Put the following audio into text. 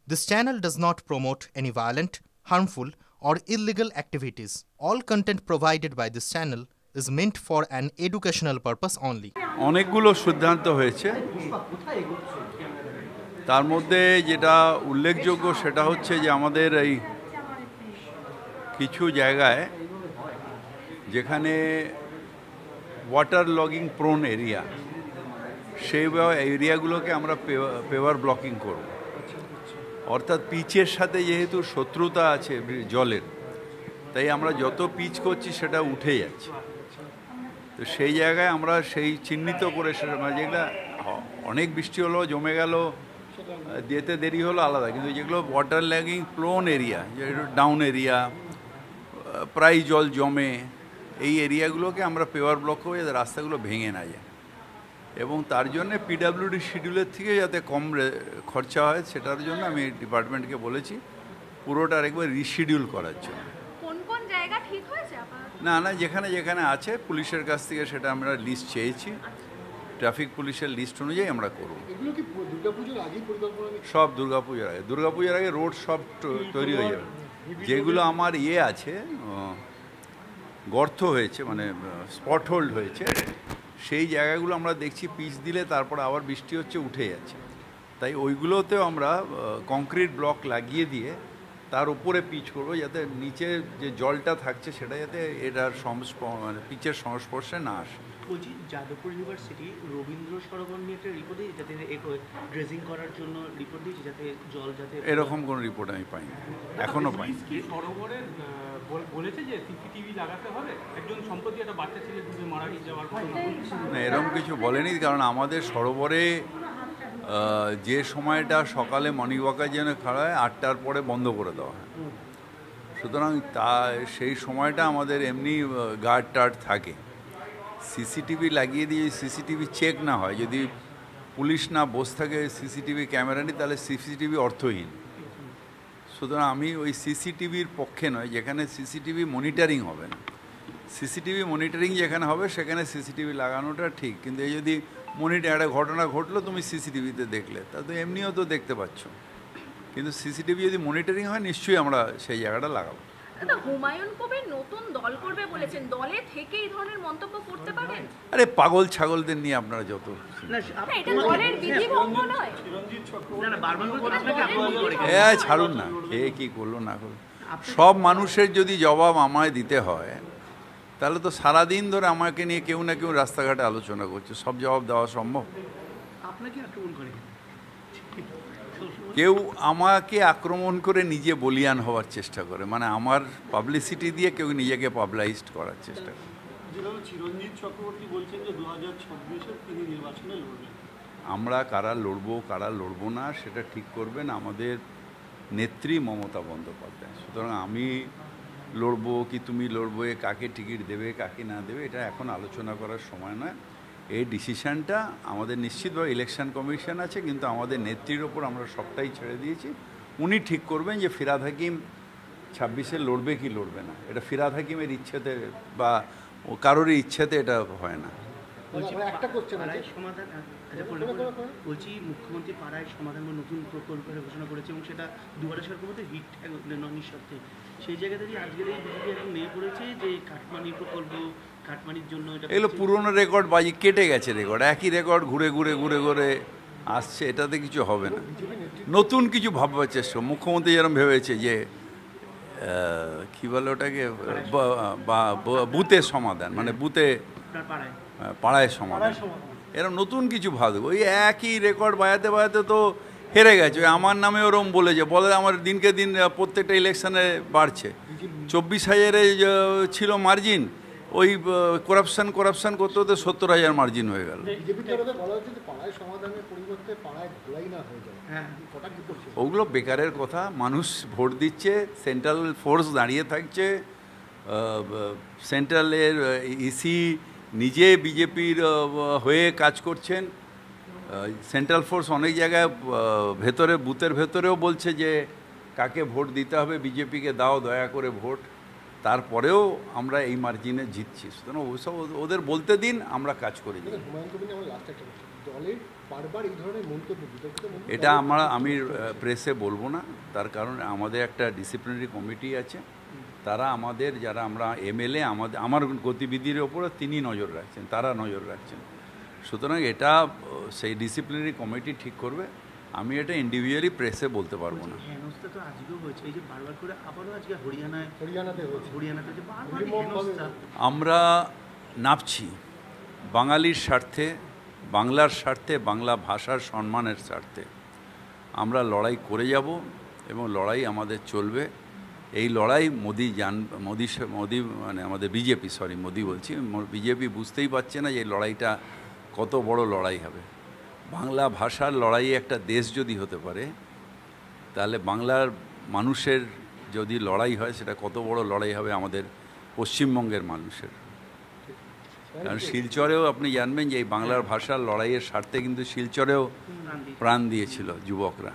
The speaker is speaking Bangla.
This channel does not promote any violent, harmful, or illegal activities. All content provided by this channel is meant for an educational purpose only. অনেকগুলো সিদ্ধান্ত হয়েছে, তার মধ্যে যেটা উল্লেখযোগ্য সেটা হচ্ছে যে আমাদের এই কিছু জায়গায় যেখানে ওয়াটার লগিং প্রোন এরিয়া, সেই এরিয়াগুলোকে আমরা পেভার ব্লকিং করব। অর্থাৎ পিচের সাথে যেহেতু শত্রুতা আছে জলের, তাই আমরা যত পিচ করছি সেটা উঠে যাচ্ছে। তো সেই জায়গায় আমরা সেই চিহ্নিত করে সেটা যেগুলো অনেক বৃষ্টি হলো জমে গেল, যেতে দেরি হলো আলাদা, কিন্তু যেগুলো ওয়াটার ল্যাগিং প্লোন এরিয়া, যেগুলো ডাউন এরিয়া, প্রায় জল জমে, এই এরিয়াগুলোকে আমরা পেভার ব্লক করে যাতে রাস্তাগুলো ভেঙে না যায়, এবং তার জন্য পিডাব্লিউডি শিডিউলের থেকে যাতে কম খরচা হয় সেটার জন্য আমি ডিপার্টমেন্টকে বলেছি পুরোটা আরেকবার রিশিডিউল করার জন্য। কোন কোন জায়গা ঠিক হয়েছে? না না, যেখানে যেখানে আছে পুলিশের কাছ থেকে সেটা আমরা লিস্ট চেয়েছি, ট্রাফিক পুলিশের লিস্ট অনুযায়ী আমরা করব। সব দুর্গাপূজার আগে রোড সব তৈরি হয়ে যাবে। যেগুলো আমার আছে গর্ত হয়েছে, মানে স্পট হোল্ড হয়েছে, সেই জায়গাগুলো আমরা দেখছি পিচ দিলে তারপর আবার বৃষ্টি হচ্ছে উঠে যাচ্ছে, তাই ওইগুলোতেও আমরা কংক্রিট ব্লক লাগিয়ে দিয়ে তার উপরে পিচ করবো, যাতে নিচে যে জলটা থাকছে সেটা যাতে এটার মানে পিচের সংস্পর্শে না আসে। বলছি, যাদবপুর ইউনিভার্সিটি রবীন্দ্র সরোবর নিয়ে একটা রিপোর্ট দিয়েছে, যাতে ড্রেজিং করার জন্য রিপোর্ট দিয়েছে, যাতে জল যাতে এরকম কোনো রিপোর্ট আমি পাইনি, এখনও পাইনি। সরোবরে বলেছে যে সিসিটিভি লাগাতে হবে, একজন সম্প্রতি একটা বাচ্চা ছেলে ডুবে মারা যাওয়ার ঘটনা। না, এরকম কিছু বলেনি, কারণ আমাদের সরোবরে যে সময়টা সকালে মর্নিং ওয়াকের জন্য খাড়া হয় 8টার পরে বন্ধ করে দেওয়া হয়, সুতরাং সেই সময়টা আমাদের এমনি গার্ড টার্ড থাকে। সিসিটিভি লাগিয়ে দিয়ে সিসিটিভি চেক না হয়, যদি পুলিশ না বসে থাকে সিসিটিভি ক্যামেরা নিয়ে, তাহলে সিসিটিভি অর্থহীন। সুতরাং আমি ওই সিসিটিভির পক্ষে নয় যেখানে সিসিটিভি মনিটরিং হবে না। সিসিটিভি মনিটরিং যেখানে হবে সেখানে সিসিটিভি লাগানোটা ঠিক, কিন্তু এই যদি একটা ঘটনা ঘটলো তুমি সিসিটিভিতে দেখলে, তা তো এমনিও তো দেখতে পাচ্ছ, কিন্তু সিসিটিভি যদি মনিটরিং হয় নিশ্চয়ই আমরা সেই জায়গাটা লাগাবো। হুমায়ুন কবির নতুন দল করবে বলেছেন, দলে থেকে এই ধরনের মন্তব্য করতে পারেন? আরে পাগল ছাগলদের নিয়ে আপনারা যত ছাড়ুন না, কে কি করলো না করলো, সব মানুষের যদি জবাব আমায় দিতে হয় তাহলে তো সারাদিন ধরে আমাকে নিয়ে কেউ না কেউ রাস্তাঘাটে আলোচনা করছে, সব জবাব দেওয়া সম্ভব? কেউ আমাকে আক্রমণ করে নিজে বলিয়ান হওয়ার চেষ্টা করে, মানে আমার পাবলিসিটি দিয়ে কেউ নিজেকে পাবলাইজড করার চেষ্টা করে। চিরঞ্জিত চক্রবর্তী বলছেন যে 2026-এ তিনি নির্বাচনে লড়বেন। আমরা কারা লড়বো না সেটা ঠিক করবেন আমাদের নেত্রী মমতা বন্দ্যোপাধ্যায়। সুতরাং আমি লড়বো কি তুমি লড়বে, কাকে টিকিট দেবে কাকে না দেবে, এটা এখন আলোচনা করার সময় নয়। এই ডিসিশানটা আমাদের নিশ্চিতভাবে ইলেকশন কমিশন আছে, কিন্তু আমাদের নেত্রীর ওপর আমরা সবটাই ছেড়ে দিয়েছি। উনি ঠিক করবেন যে ফিরহাদ হাকিম 26-এ লড়বে কি লড়বে না। এটা ফিরহাদ হাকিমের ইচ্ছেতে বা কারোরই ইচ্ছেতে এটা হয় না। বলছি, মুখ্যমন্ত্রী পাড়ায় সমাধান নতুন প্রকল্পের ঘোষণা করেছে, এবং সেটা দুয়ারে সরকার মধ্যে হিট নিঃশব্দে। সেই জায়গা থেকে আজকের এই বিজেপি এখন নিয়ে পড়েছে যে কাটমানি প্রকল্প, কাটমানির জন্য এগুলো পুরনো রেকর্ড বাজি কেটে গেছে, রেকর্ড একই রেকর্ড ঘুরে ঘুরে আসছে, এটাতে কিছু হবে না। নতুন কিছু ভাববার চেষ্টা, মুখ্যমন্ত্রী যেরকম ভেবেছে যে কী বলে ওটাকে বুথের সমাধান, মানে বুথে পাড়ায় সমাধান, এরকম নতুন কিছু ভাববে। ওই একই রেকর্ড বাজাতে তো হেরে গেছে। ওই আমার নামে ওরম বলে আমার দিনকে দিন প্রত্যেকটা ইলেকশানে বাড়ছে। 24,000-এ ছিল মার্জিন, ওই করাপশান করতে 70,000 মার্জিন হয়ে গেল। ওগুলো বেকারের কথা, মানুষ ভোট দিচ্ছে, সেন্ট্রাল ফোর্স দাঁড়িয়ে থাকছে, সেন্ট্রালের ইসি নিজে বিজেপির হয়ে কাজ করছেন, সেন্ট্রাল ফোর্স অনেক জায়গায় বুথের ভেতরেও বলছে যে কাকে ভোট দিতে হবে, বিজেপিকে দাও দয়া করে ভোট, তারপরেও আমরা এই মার্জিনে জিতছি। সুতরাং ওসব ওদের বলতে দিন, আমরা কাজ করে যাই। দলের বারবার এই ধরনের মন্তব্য এটা আমি প্রেসে বলবো না, তার কারণ আমাদের একটা ডিসিপ্লিনারি কমিটি আছে, তারা আমাদের যারা আমরা এমএলএ আমার গতিবিধির ওপরে তিনি নজর রাখছেন, তারা নজর রাখছেন। সুতরাং এটা সেই ডিসিপ্লিনারি কমিটি ঠিক করবে, আমি এটা ইন্ডিভিজুয়ালি প্রেসে বলতে পারবো না। হেনস্থা তো আজকেও হয়েছে, এই যে বারবার করে আবারও আজকে হরিয়ানাতে যে বারবার হেনস্থা। আমরা নাপছি বাঙালির স্বার্থে, বাংলার স্বার্থে, বাংলা ভাষার সম্মানের স্বার্থে আমরা লড়াই করে যাব এবং লড়াই আমাদের চলবে। এই লড়াই মোদি মানে আমাদের মোদি বলছি, বিজেপি বুঝতেই পারছে না যে এই লড়াইটা কত বড় লড়াই হবে। বাংলা ভাষার লড়াই একটা দেশ যদি হতে পারে, তাহলে বাংলার মানুষের যদি লড়াই হয় সেটা কত বড় লড়াই হবে আমাদের পশ্চিমবঙ্গের মানুষের। কারণ শিলচরেও আপনি জানবেন যে এই বাংলার ভাষার লড়াইয়ের স্বার্থে কিন্তু শিলচরেও প্রাণ দিয়েছিল যুবকরা।